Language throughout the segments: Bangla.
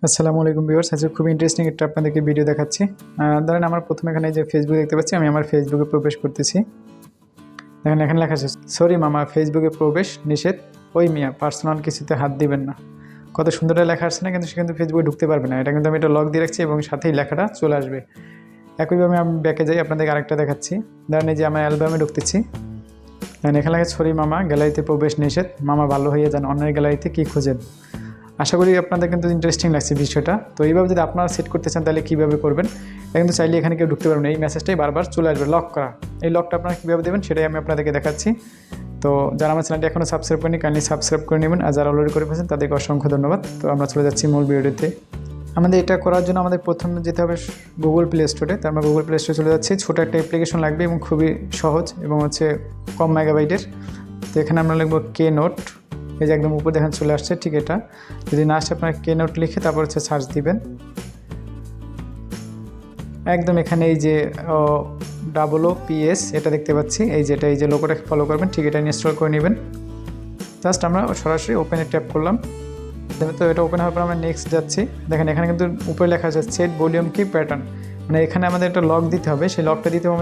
আসসালামু আলাইকুম ভিউয়ার্স, আজকে খুব ইন্টারেস্টিং একটা আপনাদেরকে ভিডিও দেখাচ্ছি। ধরেন আমার প্রথমে এখানে যে ফেসবুক দেখতে পাচ্ছি, আমি আমার ফেসবুকে প্রবেশ করতেছি। দেখেন এখানে লেখা আছে, সরি মামা, ফেসবুকে প্রবেশ নিষেধ, ওই মিয়া পার্সোনাল কিছুতে হাত দিবেন না। কত সুন্দর লেখা আসছে না, কিন্তু সে কিন্তু ফেসবুকে ঢুকতে পারবে না। এটা কিন্তু আমি এটা লক দিয়ে রাখছি এবং সাথেই লেখাটা চলে আসবে। একইভাবে আমি ব্যাকে যাই, আপনাদেরকে আরেকটা দেখাচ্ছি। ধরেন এই যে আমার অ্যালবামে ঢুকতেছি, দেখেন এখানে লেখা সরি মামা, গ্যালারিতে প্রবেশ নিষেধ, মামা ভালো হয়ে যান, অন্যের গ্যালারিতে কী খোঁজেন। আশা করি আপনাদের কিন্তু ইন্টারেস্টিং লাগছে বিষয়টা। তো এইভাবে যদি আপনারা সেট করতে চান তাহলে কীভাবে করবেন, এটা কিন্তু চাইলে এখানে কেউ ঢুকতে পারবেন। এই মেসেজটাই বারবার চলে আসবে, লক করা। এই লকটা আপনারা কীভাবে দেবেন সেটাই আমি আপনাদেরকে দেখাচ্ছি। তো যারা আমার চ্যানেলটি এখনও সাবস্ক্রাইব করেনি কাইন্ডলি সাবস্ক্রাইব করে নেবেন, আর যারা অলরেডি করে ফেলেছেন তাদেরকে অসংখ্য ধন্যবাদ। তো আমরা চলে যাচ্ছি মূল ভিডিওতে। আমাদের এটা করার জন্য আমাদের প্রথমে যেতে হবে গুগল প্লে স্টোরে। তো আমরা গুগল প্লে স্টোরে চলে যাচ্ছি। ছোটো একটা অ্যাপ্লিকেশন লাগবে এবং খুবই সহজ এবং কম মেগাবাইটের। তো এখানে আমরা লিখব কে নোট। এই যে একদম উপরে দেখেন চলে আসছে, ঠিক এটা। যদি না আসে আপনারা কে নোট লিখে তারপর সার্চ দিবেন। একদম এখানে এই যে OOPS এটা দেখতে পাচ্ছি, এই যে লোগোটা ফলো করবেন, ঠিক এটা ইনস্টল করে নেবেন। জাস্ট আমরা সরাসরি ওপেনে ট্যাপ করলাম। তো এটা ওপেন হওয়ার পর আমরা নেক্সট যাচ্ছি। দেখেন এখানে কিন্তু উপরে লেখা আছে সেট ভলিউম কি প্যাটার্ন, মানে এখানে আমাদের একটা লক দিতে হবে। সেই লকটা দিতে হবে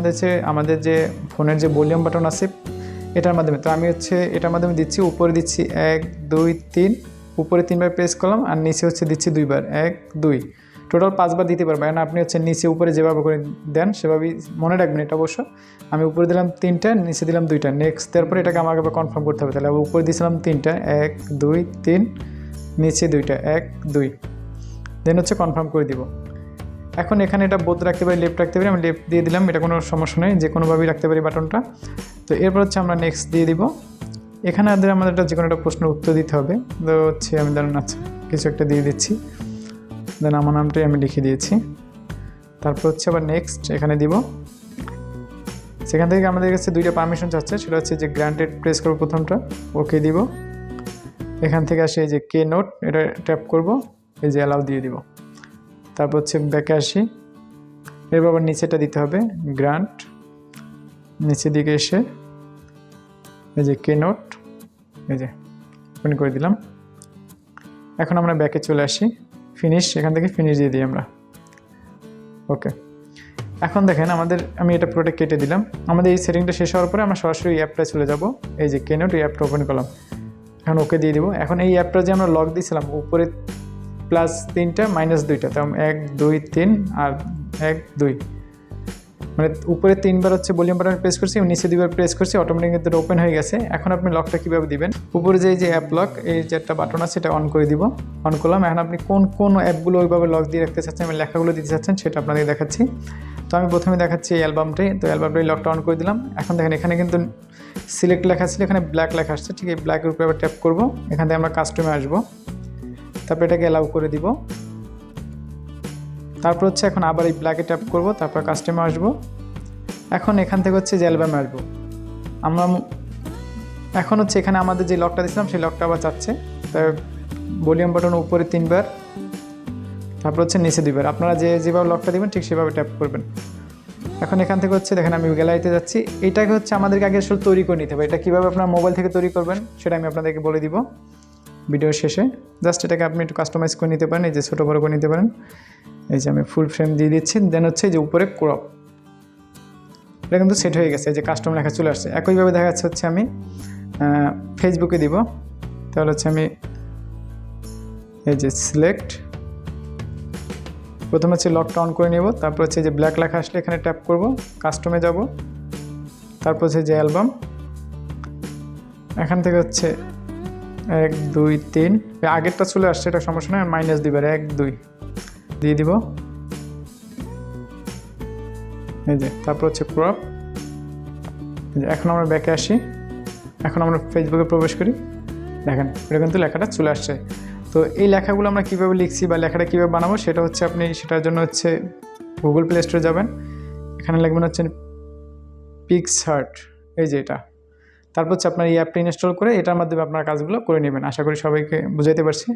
আমাদের যে ফোনের যে ভলিউম বাটন আছে এটার মাধ্যমে। তো আমি এটার মাধ্যমে দিচ্ছি, উপরে দিচ্ছি 1 2 3, উপরে 3বার প্রেস করলাম আর নিচে দিচ্ছি 2বার, 1 2, টোটাল 5বার দিতে পারবেন। কারণ আপনি নিচে উপরে যেভাবে করে দেন সেভাবেই মনে রাখবেন এটা অবশ্য। আমি উপরে দিলাম 3টা, নিচে দিলাম 2টা, নেক্সট দেওয়ার পরে এটাকে আমাকে আবার কনফার্ম করতে হবে। তাহলে উপরে দিয়েছিলাম 3টা, 1 2 3, নিচে 2টা, 1 2, দেন কনফার্ম করে দিব। এখন এখানে এটা বোথ রাখতে পারি, লেফট রাখতে পারি। আমি লেফট দিয়ে দিলাম, এটা কোনো সমস্যা নেই, যে কোনোভাবেই রাখতে পারি বাটনটা। তো এরপর আমরা নেক্সট দিয়ে দিব। এখানে আমাদের যে কোনো একটা প্রশ্নের উত্তর দিতে হবে। তো আমি ধরেন কিছু একটা দিয়ে দিচ্ছি, দেন আমার নামটাই আমি লিখে দিয়েছি। তারপর আবার নেক্সট এখানে দিব। সেখান থেকে আমাদের কাছে 2টা পারমিশন চাচ্ছে, সেটা যে গ্রান্টেড প্রেস করবো প্রথমটা, ওকে দিব। এখান থেকে আসে এই যে কে নোট, এটা ট্যাপ করব, এই যে অ্যালাউ দিয়ে দিব। তারপর ব্যাকে আসি, এরপর আবার নিচেটা দিতে হবে গ্রান্ট, নিচের দিকে এসে এই যে কে নোট, এই যে ওপেন করে দিলাম। এখন আমরা ব্যাকে চলে আসি, ফিনিশ, এখান থেকে ফিনিশ দিয়ে দিই আমরা, ওকে। এখন দেখেন আমি এটা পুরোটা কেটে দিলাম। আমাদের এই সেটিংটা শেষ হওয়ার পরে আমরা সরাসরি এই অ্যাপটায় চলে যাব। এই যে কে নোট, এই অ্যাপটা ওপেন করলাম, এখন ওকে দিয়ে দিব। এখন এই অ্যাপটা যে আমরা লক দিয়েছিলাম, উপরে +3টা -2টা, তো 1 2 3 আর 1 2, মানে উপরে 3বার ভলিউম বাটন প্রেস করছি এবং নিচে 2বার প্রেস করছি, অটোমেটিক কিন্তু ওপেন হয়ে গেছে। এখন আপনি লকটা কীভাবে দিবেন, উপরে যে অ্যাপ লক, এই যে একটা বাটন আছে এটা অন করে দিব। অন করলাম। এখন আপনি কোন অ্যাপগুলো ওইভাবে লক দিয়ে রাখতে চাচ্ছেন এবং লেখাগুলো দিতে চাচ্ছেন সেটা আপনাদের দেখাচ্ছি। তো আমি প্রথমে দেখাচ্ছি এই অ্যালবামটাই। তো অ্যালবামটাই লকটা অন করে দিলাম। এখন দেখেন এখানে কিন্তু সিলেক্ট লেখা ছিল, এখানে ব্ল্যাক লেখা আসছে, ঠিক এই ব্ল্যাকের উপরে আবার ট্যাপ করবো। এখান থেকে আমরা কাস্টমে আসবো, তারপর এটাকে অ্যালাউ করে দিব। তারপর এখন আবার এই ব্ল্যাকে ট্যাপ করব, তারপর কাস্টমে আসবো। এখন এখান থেকে যে অ্যালবামে আসবো আমরা। এখন এখানে আমাদের যে লকটা দিয়েছিলাম সেই লকটা আবার চাচ্ছে। তাই ভলিউম বাটন উপরে 3বার, তারপর নিচে 2বার। আপনারা যেভাবে লকটা দিবেন ঠিক সেভাবে ট্যাপ করবেন। এখন এখান থেকে দেখেন আমি গ্যালারিতে যাচ্ছি। এটাকে আমাদেরকে আগে আসলে তৈরি করে নিতে হবে। এটা কীভাবে আপনার মোবাইল থেকে তৈরি করবেন সেটা আমি আপনাদেরকে বলে দিব ভিডিওর শেষে। জাস্ট এটাকে আপনি একটু কাস্টমাইজ করে নিতে পারেন, এই যে ছোটো বড়ো করে নিতে পারেন। এই যে আমি ফুল ফ্রেম দিয়ে দিচ্ছি, দেন যে উপরে ক্রপ, এটা কিন্তু সেট হয়ে গেছে, যে কাস্টম লেখা চলে আসছে। একইভাবে দেখা যাচ্ছে আমি ফেসবুকে দিব। তাহলে আমি এই যে সিলেক্ট, প্রথমে লকটা অন করে নেব। তারপর যে ব্ল্যাক লেখা আসলে এখানে ট্যাপ করব, কাস্টমে যাব। তারপর যে অ্যালবাম, এখান থেকে 1 2 3, আগেরটা চলে আসছে, এটা সমস্যা নয়। -2বার, 1 2 দিয়ে দিব, এই যে। তারপর ক্রপ। এখন আমরা ব্যাকে আসি, এখন আমরা ফেসবুকে প্রবেশ করি। দেখেন এটা কিন্তু লেখাটা চলে আসছে। তো এই লেখাগুলো আমরা কীভাবে লিখছি বা লেখাটা কীভাবে বানাবো সেটা আপনি সেটার জন্য গুগল প্লে স্টোরে যাবেন। এখানে লিখবেন পিক্সআর্ট, এই যে এটা। তারপর আপনার এই অ্যাপটা ইনস্টল করে এটার মাধ্যমে আপনার কাজগুলো করে নেবেন। আশা করি সবাইকে বুঝাইতে পারছি।